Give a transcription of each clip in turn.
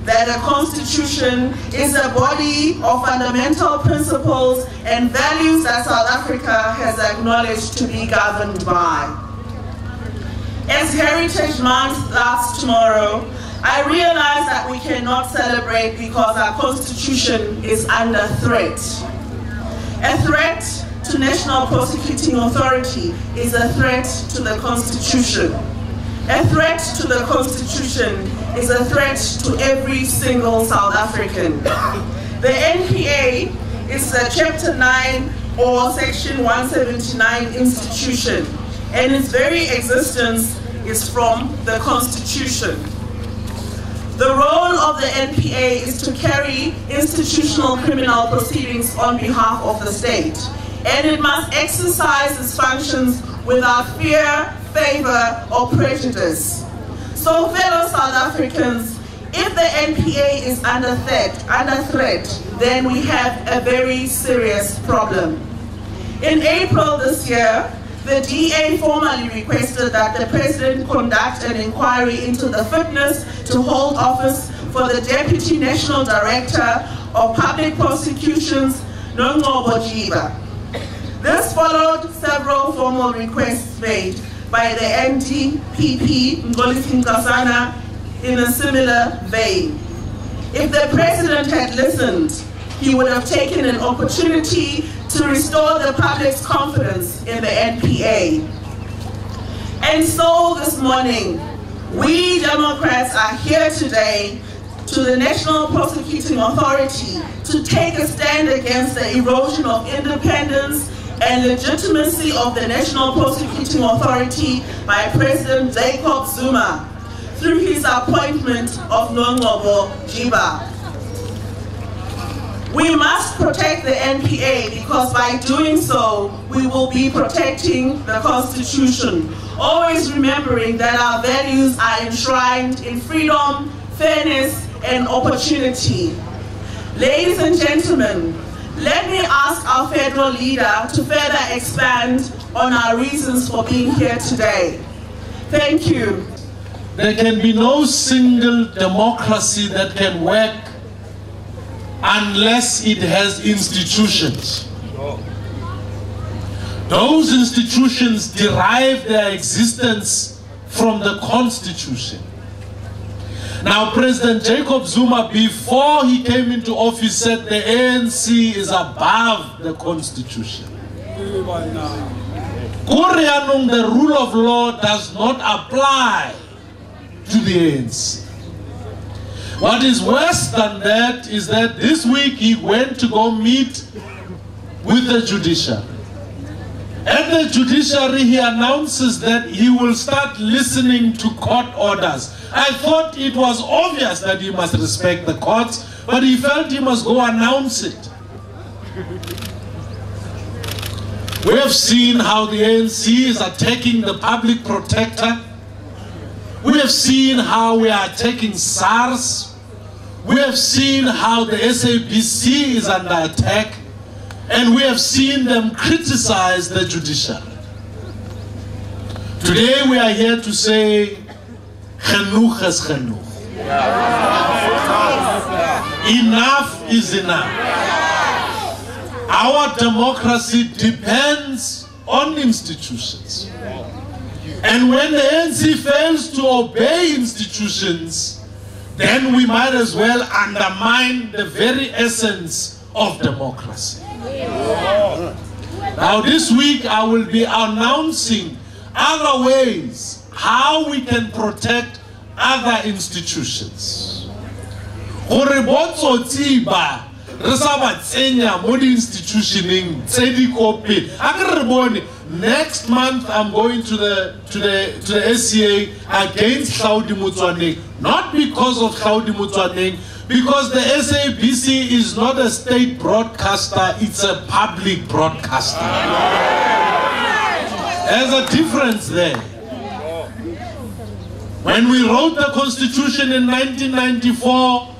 That a constitution is a body of fundamental principles and values that South Africa has acknowledged to be governed by. As Heritage Month starts tomorrow, I realize that we cannot celebrate because our constitution is under threat. A threat to National Prosecuting Authority is a threat to the Constitution. A threat to the Constitution is a threat to every single South African. The NPA is a Chapter 9 or Section 179 institution, and its very existence is from the Constitution. The role of the NPA is to carry institutional criminal proceedings on behalf of the state, and it must exercise its functions without fear, favor, or prejudice. So, fellow South Africans, if the NPA is under threat, then we have a very serious problem. In April this year, the DA formally requested that the President conduct an inquiry into the fitness to hold office for the Deputy National Director of Public Prosecutions, Nomgcobo Jiba. This followed several formal requests made by the NDPP, Mxolisi Nxasana, in a similar vein. If the President had listened, he would have taken an opportunity to restore the public's confidence in the NPA. And so this morning, we Democrats are here today to the National Prosecuting Authority to take a stand against the erosion of independence and legitimacy of the National Prosecuting Authority by President Jacob Zuma through his appointment of Nomgcobo Jiba. We must protect the NPA because by doing so, we will be protecting the Constitution, always remembering that our values are enshrined in freedom, fairness, and opportunity. Ladies and gentlemen, let me ask our federal leader to further expand on our reasons for being here today. Thank you. There can be no single democracy that can work unless it has institutions. Those institutions derive their existence from the Constitution. Now, President Jacob Zuma, before he came into office, said the ANC is above the Constitution. Koreanung, the rule of law does not apply to the ANC. What is worse than that is that this week he went to go meet with the judiciary. At the judiciary, he announces that he will start listening to court orders. I thought it was obvious that he must respect the courts, but he felt he must go announce it. We have seen how the ANC is attacking the public protector. We have seen how we are attacking SARS. We have seen how the SABC is under attack. And we have seen them criticize the judiciary. Today we are here to say, genoeg is genoeg. Enough is enough. Our democracy depends on institutions. And when the ANC fails to obey institutions, then we might as well undermine the very essence of democracy. Now this week I will be announcing other ways how we can protect other institutions. Next month I'm going to the SCA against Hlaudi Motsoeneng, not because of Hlaudi Motsoeneng, because the SABC is not a state broadcaster, it's a public broadcaster. There's a difference there. When we wrote the Constitution in 1994,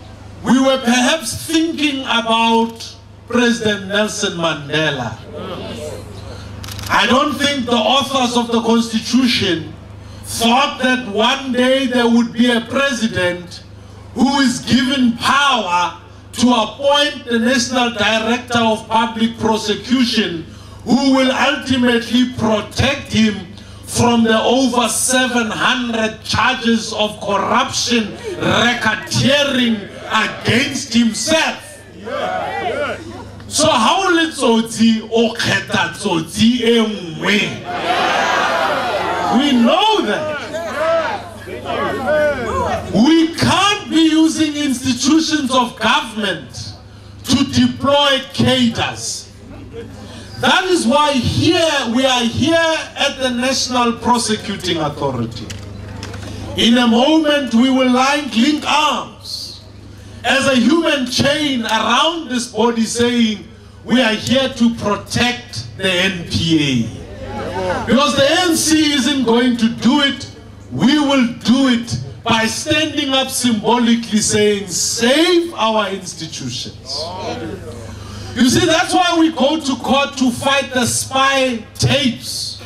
we were perhaps thinking about President Nelson Mandela. I don't think the authors of the Constitution thought that one day there would be a president who is given power to appoint the National Director of Public Prosecution, who will ultimately protect him from the over 700 charges of corruption, racketeering against himself. So how Letsotsi oketa tsotsi engwe? We know that. We can't be using institutions of government to deploy cadres. That is why we are here at the National Prosecuting Authority. In a moment we will link arms as a human chain around this body, saying we are here to protect the NPA. Because the ANC isn't going to do it, we will do it by standing up symbolically saying, save our institutions. You see, that's why we go to court to fight the spy tapes.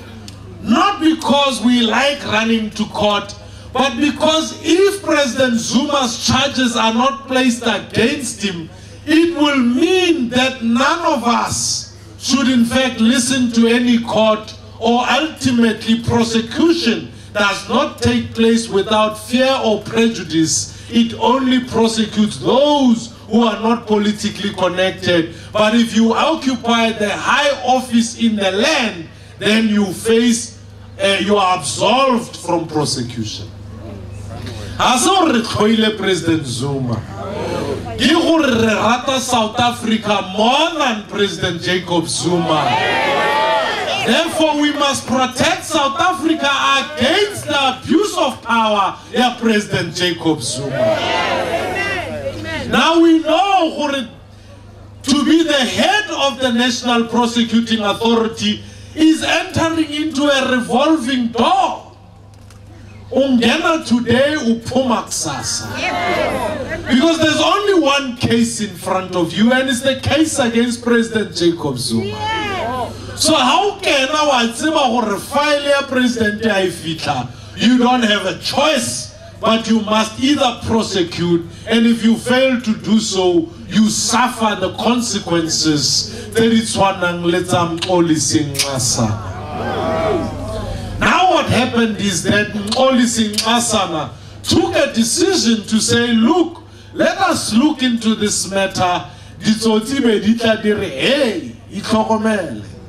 Not because we like running to court, but because if President Zuma's charges are not placed against him, it will mean that none of us should in fact listen to any court, or ultimately prosecution does not take place without fear or prejudice. It only prosecutes those who are not politically connected. But if you occupy the high office in the land, then you are absolved from prosecution. President Zuma, South Africa more than President Jacob Zuma. Therefore, we must protect South Africa against the abuse of power of President Jacob Zuma. Now we know to be the head of the National Prosecuting Authority is entering into a revolving door. Ungena today, uphuma kusasa. Because there's only one case in front of you, and it's the case against President Jacob Zuma. So how can our Refiloe President Jaifita? You don't have a choice, but you must either prosecute, and if you fail to do so, you suffer the consequences. Mxolisi Nxasana. Now what happened is that Mxolisi Nxasana took a decision to say, look, let us look into this matter. Hey,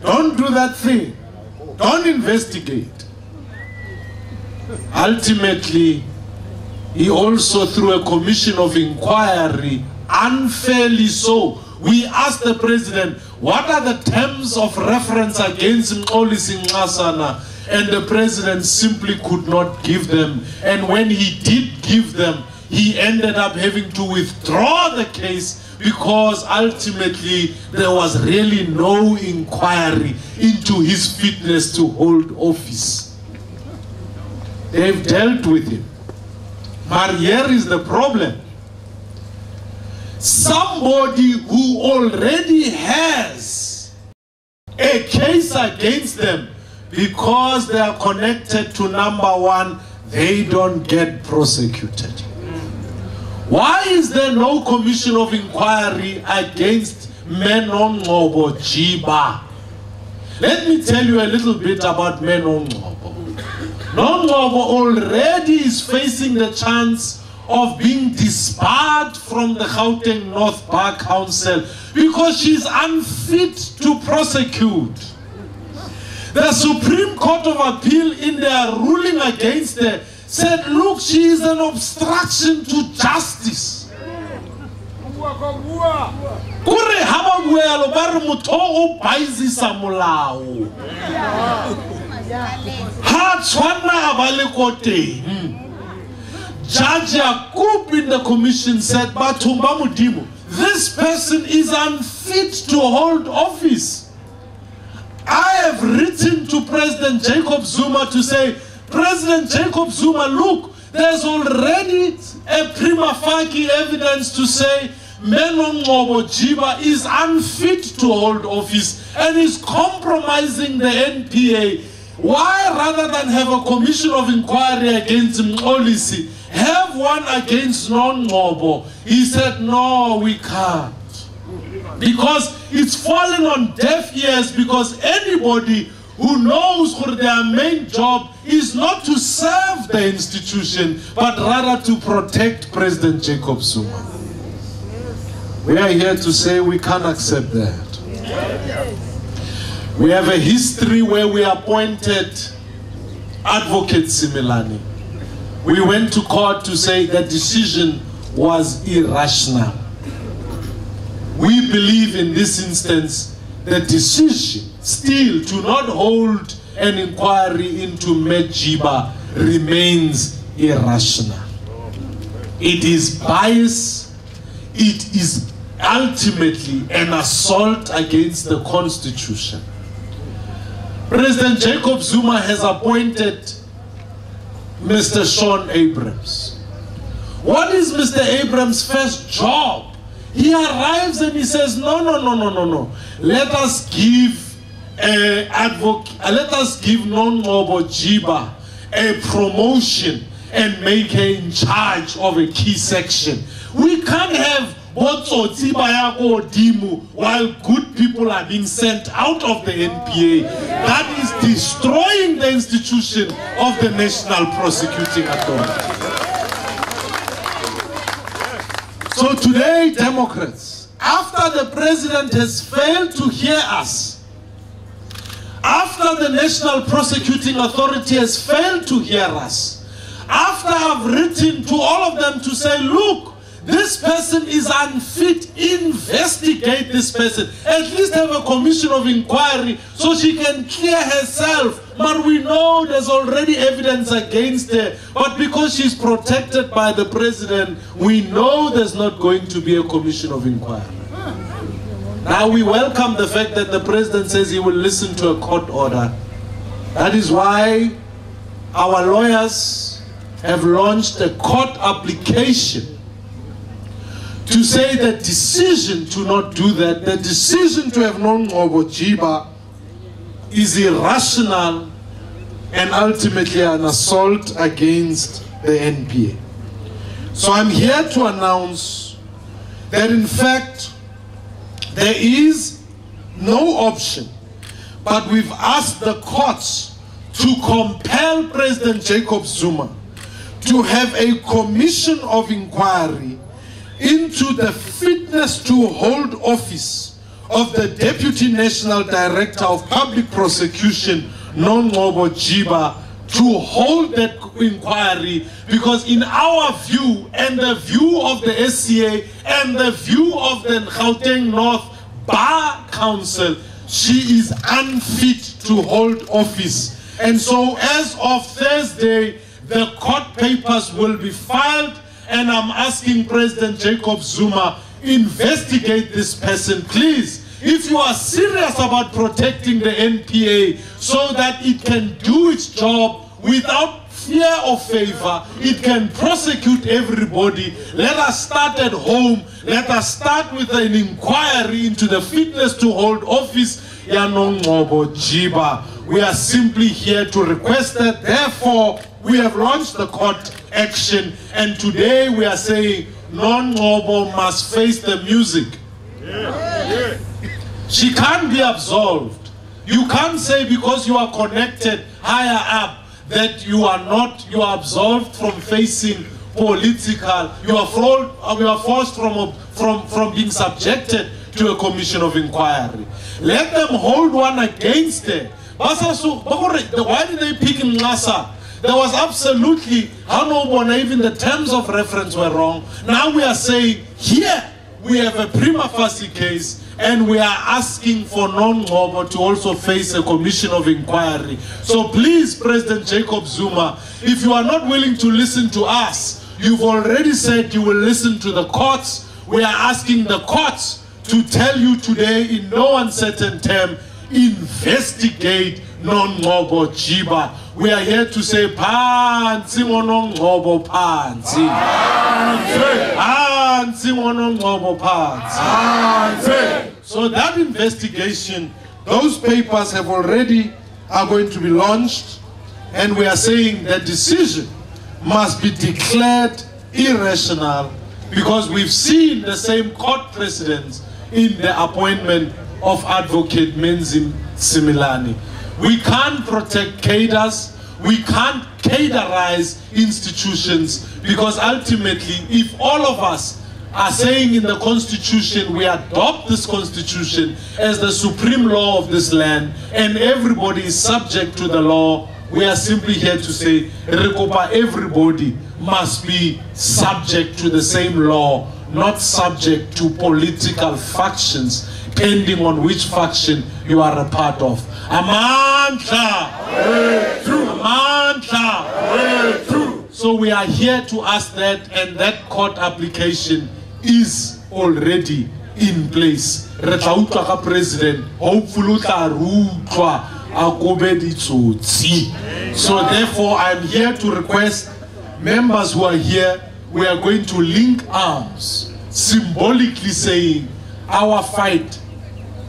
don't do that thing. Don't investigate. Ultimately, he also threw a commission of inquiry, unfairly so. We asked the president, what are the terms of reference against Mxolisi Nxasana? And the president simply could not give them. And when he did give them, he ended up having to withdraw the case because ultimately there was really no inquiry into his fitness to hold office. They've dealt with him. But here is the problem. Somebody who already has a case against them, because they are connected to number one, they don't get prosecuted. Why is there no commission of inquiry against Nomgcobo Jiba? Let me tell you a little bit about Nomgcobo. Nomgcobo already is facing the chance of being disbarred from the Gauteng North Bar Council because she's unfit to prosecute. The Supreme Court of Appeal, in their ruling against her, said, look, she is an obstruction to justice. Kure haba buelo bar mutho o baizisa molao. Ha tshwana ba le kote. Judge Yakub in the commission said, Batumba Mudimo, this person is unfit to hold office. I have written to President Jacob Zuma to say, President Jacob Zuma, look, there's already a prima facie evidence to say Nomgcobo Jiba is unfit to hold office and is compromising the NPA. Why, rather than have a commission of inquiry against Mxolisi, have one against Nomgcobo? He said, no, we can't. Because it's fallen on deaf ears, because anybody who knows that their main job is not to serve the institution, but rather to protect President Jacob Zuma. We are here to say we can't accept that. We have a history where we appointed Advocate Similani. We went to court to say the decision was irrational. We believe in this instance the decision still to not hold an inquiry into Ms Jiba remains irrational. It is bias. It is ultimately an assault against the Constitution. President Jacob Zuma has appointed Mr. Shaun Abrahams. What is Mr. Abrahams' first job? He arrives and he says, no. Let us give Nomgcobo Jiba a promotion and make her in charge of a key section. We can't have Botsotsi Bayako Dimu while good people are being sent out of the NPA. That is destroying the institution of the National Prosecuting Authority. So today, Democrats, after the President has failed to hear us, after the National Prosecuting Authority has failed to hear us, after I've written to all of them to say, look, this person is unfit, investigate this person, at least have a commission of inquiry so she can clear herself. But we know there's already evidence against her, but because she's protected by the President, we know there's not going to be a commission of inquiry. Now we welcome the fact that the President says he will listen to a court order. That is why our lawyers have launched a court application to say the decision to not do that, the decision to have Nomgcobo Jiba is irrational and ultimately an assault against the NPA. So I'm here to announce that in fact there is no option, but we've asked the courts to compel President Jacob Zuma to have a commission of inquiry into the fitness to hold office of the Deputy National Director of Public Prosecution, Nomgcobo Jiba, to hold that inquiry, because in our view and the view of the SCA and the view of the Gauteng North Bar Council, she is unfit to hold office. And so as of Thursday, the court papers will be filed, and I'm asking President Jacob Zuma, investigate this person, please. If you are serious about protecting the NPA so that it can do its job without fear or favor, it can prosecute everybody, let us start at home. Let us start with an inquiry into the fitness to hold office, Nomgcobo Jiba. We are simply here to request that. Therefore, we have launched the court action, and today we are saying Nomgcobo must face the music. She can't be absolved. You can't say because you are connected higher up that you are absolved from facing political. You are forced from being subjected to a commission of inquiry. Let them hold one against it. Why did they pick Nxasana? There was absolutely, even the terms of reference were wrong. Now we are saying, here we have a prima facie case, and we are asking for Nomgcobo to also face a commission of inquiry. So please, President Jacob Zuma, if you are not willing to listen to us, you've already said you will listen to the courts. We are asking the courts to tell you today in no uncertain term, investigate Nomgcobo Jiba. We are here to say, Phansi Nomgcobo Phansi. Phansi Nomgcobo Phansi. So that investigation, those papers are going to be launched, and we are saying that decision must be declared irrational, because we've seen the same court precedents in the appointment of Advocate Mxolisi Nxasana. We can't protect cadres, we can't cadreize institutions, because ultimately, if all of us are saying in the Constitution, we adopt this Constitution as the supreme law of this land, and everybody is subject to the law, we are simply here to say, everybody must be subject to the same law, not subject to political factions, depending on which faction you are a part of. Amandla! Amandla! So we are here to ask that, and that court application is already in place. President, hopefully, so therefore, I'm here to request members who are here, we are going to link arms, symbolically saying our fight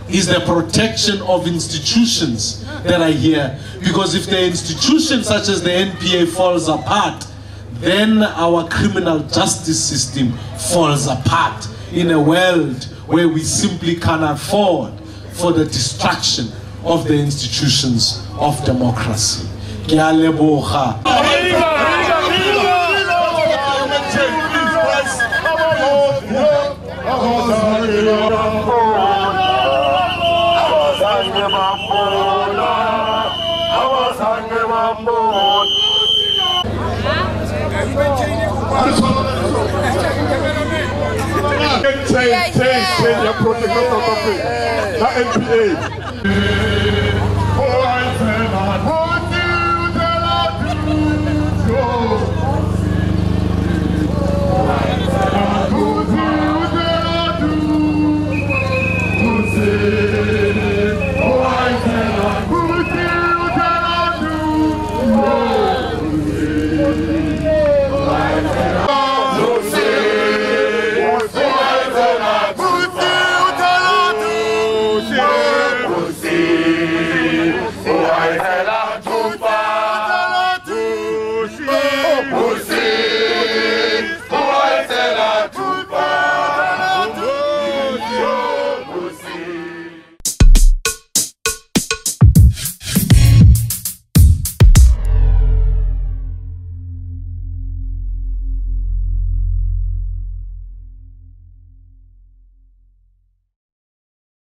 is the protection of institutions that are here. Because if the institution such as the NPA falls apart, then our criminal justice system falls apart in a world where we simply can't afford for the destruction of the institutions of democracy. Change your protocol of the NPA.